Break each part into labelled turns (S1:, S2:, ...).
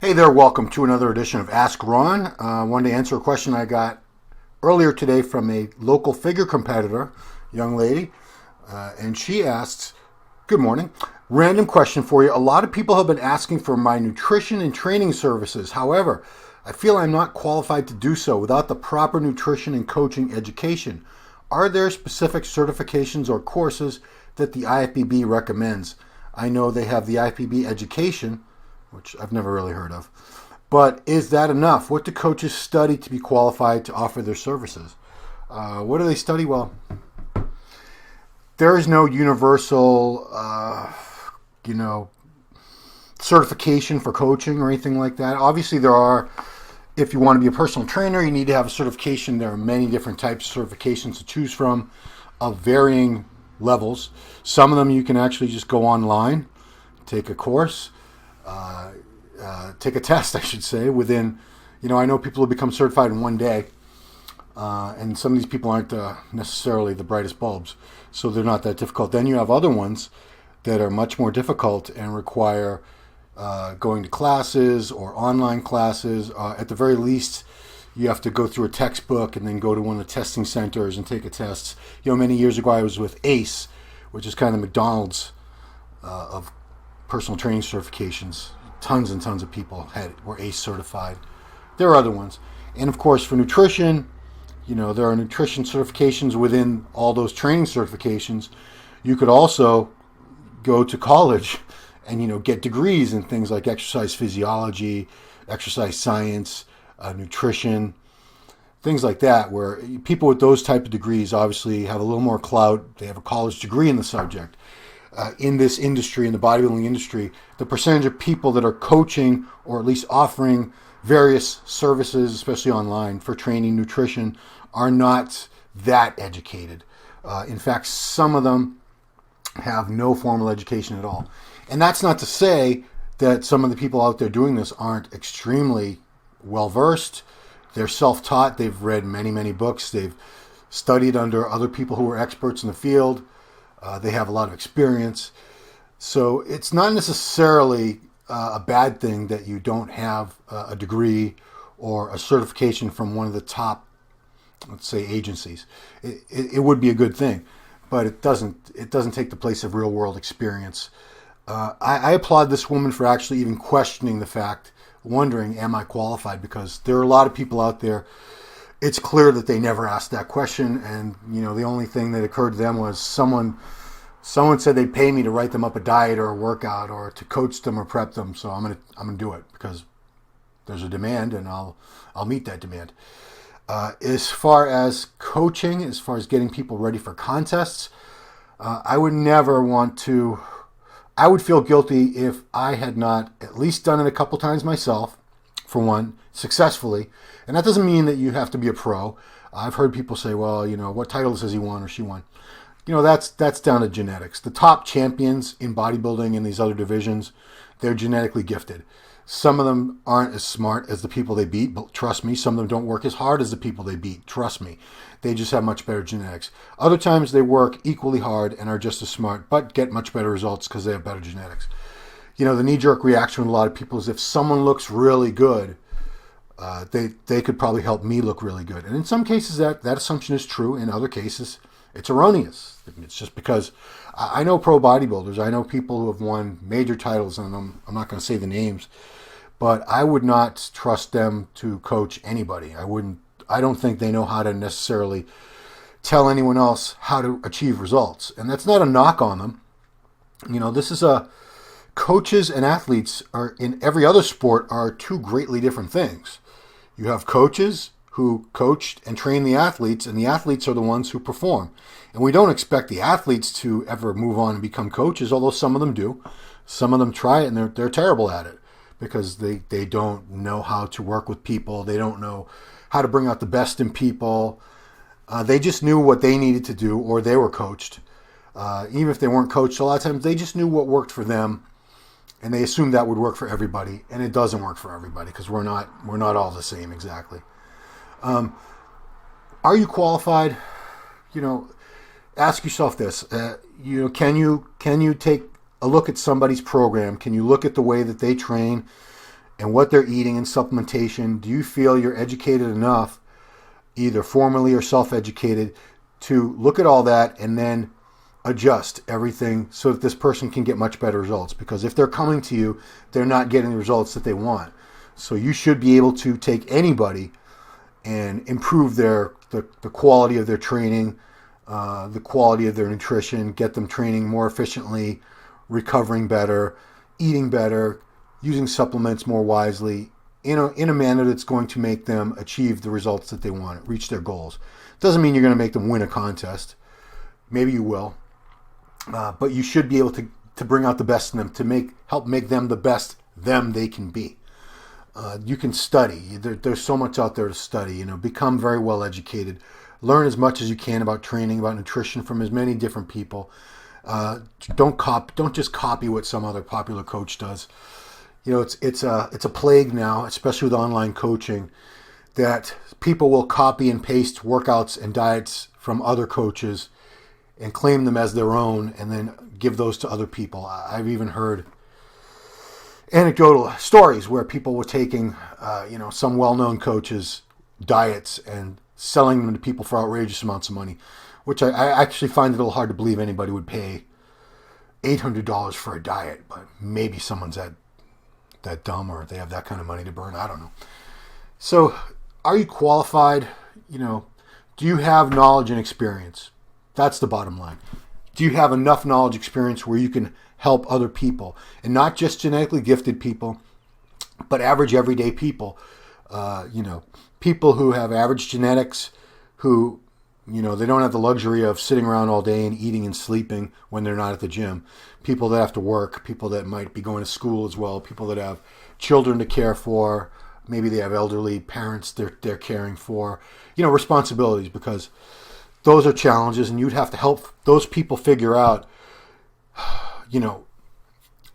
S1: Hey there, welcome to another edition of Ask Ron. I wanted to answer a question I got earlier today from a local figure competitor, young lady, and she asks, good morning, random question for you. A lot of people have been asking for my nutrition and training services. However, I feel I'm not qualified to do so without the proper nutrition and coaching education. Are there specific certifications or courses that the IFBB recommends? I know they have the IFBB education, which I've never really heard of. But is that enough? What do coaches study to be qualified to offer their services? What do they study? Well, there is no universal, certification for coaching or anything like that. Obviously, there are. If you want to be a personal trainer, you need to have a certification. There are many different types of certifications to choose from of varying levels. Some of them you can actually just go online, take a course, take a test, I should say, within, I know people who become certified in one day, and some of these people aren't necessarily the brightest bulbs, so they're not that difficult. Then you have other ones that are much more difficult and require going to classes or online classes. At the very least, you have to go through a textbook and then go to one of the testing centers and take a test. Many years ago I was with ACE, which is kind of the McDonald's of personal training certifications. Tons and tons of people were ACE certified. There are other ones. And of course, for nutrition, there are nutrition certifications within all those training certifications. You could also go to college and, get degrees in things like exercise physiology, exercise science, nutrition, things like that, where people with those type of degrees obviously have a little more clout. They have a college degree in the subject. In this industry, in the bodybuilding industry, the percentage of people that are coaching or at least offering various services, especially online, for training nutrition, are not that educated. In fact, some of them have no formal education at all. And that's not to say that some of the people out there doing this aren't extremely well-versed. They're self-taught. They've read many, many books. They've studied under other people who are experts in the field. They have a lot of experience. So it's not necessarily a bad thing that you don't have a degree or a certification from one of the top, let's say, agencies. It would be a good thing, but it doesn't take the place of real world experience. I applaud this woman for actually even questioning the fact, wondering, am I qualified? Because there are a lot of people out there. It's clear that they never asked that question, and the only thing that occurred to them was someone said they'd pay me to write them up a diet or a workout or to coach them or prep them, so I'm gonna do it because there's a demand and I'll meet that demand. As far as coaching, as far as getting people ready for contests, I would never want to. I would feel guilty if I had not at least done it a couple times myself, for one, successfully. And that doesn't mean that you have to be a pro. I've heard people say, well, what titles has he won or she won? That's down to genetics. The top champions in bodybuilding in these other divisions, they're genetically gifted. Some of them aren't as smart as the people they beat, but trust me, some of them don't work as hard as the people they beat. Trust me. They just have much better genetics. Other times they work equally hard and are just as smart, but get much better results because they have better genetics. The knee-jerk reaction with a lot of people is if someone looks really good, they could probably help me look really good. And in some cases that assumption is true. In other cases, it's erroneous. It's just because I know pro bodybuilders. I know people who have won major titles, and I'm not going to say the names, but I would not trust them to coach anybody. I don't think they know how to necessarily tell anyone else how to achieve results. And that's not a knock on them. This is coaches and athletes are in every other sport are two greatly different things. You have coaches who coached and train the athletes, and the athletes are the ones who perform. And we don't expect the athletes to ever move on and become coaches, although some of them do. Some of them try it, and they're terrible at it because they don't know how to work with people. They don't know how to bring out the best in people. They just knew what they needed to do, or they were coached. Even if they weren't coached, a lot of times they just knew what worked for them, and they assumed that would work for everybody, and it doesn't work for everybody because we're not all the same exactly. Are you qualified? Ask yourself this. Can you take a look at somebody's program? Can you look at the way that they train and what they're eating and supplementation, do you feel you're educated enough, either formally or self-educated, to look at all that and then adjust everything so that this person can get much better results? Because if they're coming to you, they're not getting the results that they want. So you should be able to take anybody and improve the quality of their training, the quality of their nutrition, get them training more efficiently, recovering better, eating better, using supplements more wisely, in a manner that's going to make them achieve the results that they want, reach their goals. Doesn't mean you're going to make them win a contest. Maybe you will. But you should be able to bring out the best in them, to help make them the best them they can be. You can study. There's so much out there to study. Become very well educated. Learn as much as you can about training, about nutrition from as many different people. Don't just copy what some other popular coach does. It's a plague now, especially with online coaching, that people will copy and paste workouts and diets from other coaches and claim them as their own, and then give those to other people. I've even heard anecdotal stories where people were taking, some well-known coaches' diets and selling them to people for outrageous amounts of money, which I actually find it a little hard to believe anybody would pay $800 for a diet, but maybe someone's that dumb, or they have that kind of money to burn. I don't know. So, are you qualified? Do you have knowledge and experience? That's the bottom line. Do you have enough knowledge, experience where you can help other people, and not just genetically gifted people, but average everyday people? People who have average genetics, who, they don't have the luxury of sitting around all day and eating and sleeping when they're not at the gym. People that have to work, people that might be going to school as well, people that have children to care for, maybe they have elderly parents they're caring for, responsibilities, because those are challenges, and you'd have to help those people figure out,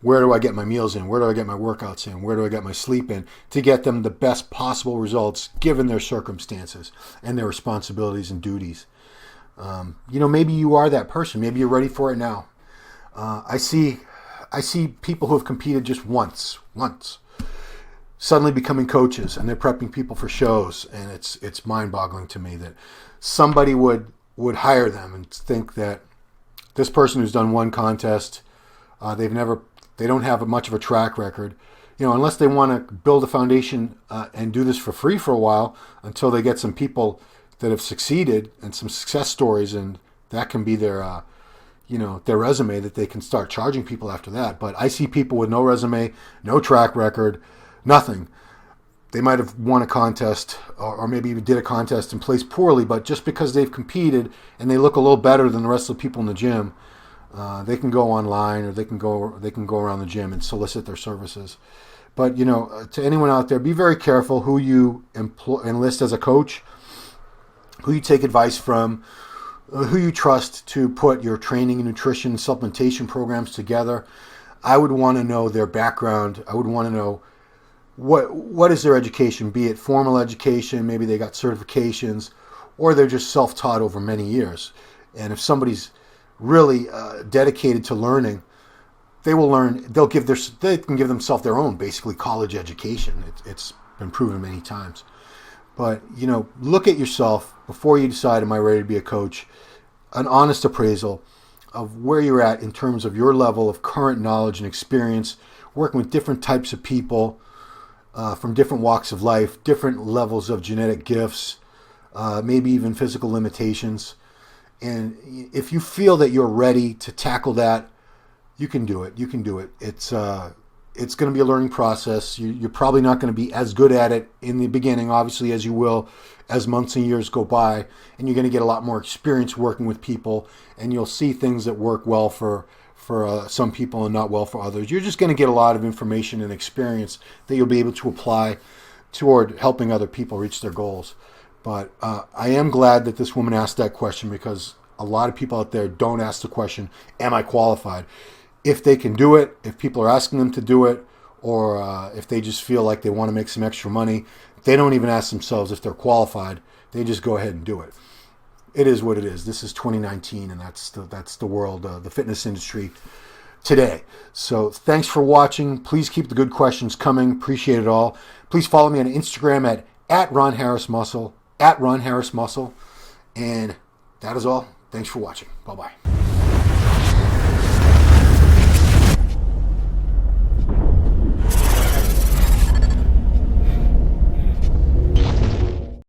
S1: where do I get my meals in? Where do I get my workouts in? Where do I get my sleep in? To get them the best possible results given their circumstances and their responsibilities and duties. Maybe you are that person. Maybe you're ready for it now. I see people who have competed just once, suddenly becoming coaches, and they're prepping people for shows, and it's mind-boggling to me that somebody would hire them and think that this person who's done one contest, they don't have much of a track record, unless they want to build a foundation and do this for free for a while until they get some people that have succeeded and some success stories, and that can be their resume, that they can start charging people after that. But I see people with no resume, no track record, nothing. They might have won a contest, or maybe even did a contest and placed poorly, but just because they've competed and they look a little better than the rest of the people in the gym, they can go online, or they can go around the gym and solicit their services. But to anyone out there, be very careful who you enlist as a coach, who you take advice from, who you trust to put your training and nutrition and supplementation programs together. I would want to know their background. I would want to know what is their education, be it formal education, maybe they got certifications, or they're just self-taught over many years. And if somebody's really dedicated to learning, they will learn. They can give themselves their own, basically, college education. It's been proven many times. But look at yourself before you decide, am I ready to be a coach? An honest appraisal of where you're at in terms of your level of current knowledge and experience, working with different types of people from different walks of life, different levels of genetic gifts, maybe even physical limitations. And if you feel that you're ready to tackle that, you can do it. You can do it. It's going to be a learning process. You're probably not going to be as good at it in the beginning, obviously, as you will as months and years go by. And you're going to get a lot more experience working with people, and you'll see things that work well for some people and not well for others. You're just going to get a lot of information and experience that you'll be able to apply toward helping other people reach their goals. But I am glad that this woman asked that question, because a lot of people out there don't ask the question, am I qualified? If they can do it, if people are asking them to do it, or if they just feel like they want to make some extra money, they don't even ask themselves if they're qualified. They just go ahead and do it. It is what it is. This is 2019, and that's the world, the fitness industry today. So thanks for watching. Please keep the good questions coming. Appreciate it all. Please follow me on Instagram at Ron Harris Muscle, at Ron Harris Muscle. And that is all. Thanks for watching. Bye-bye.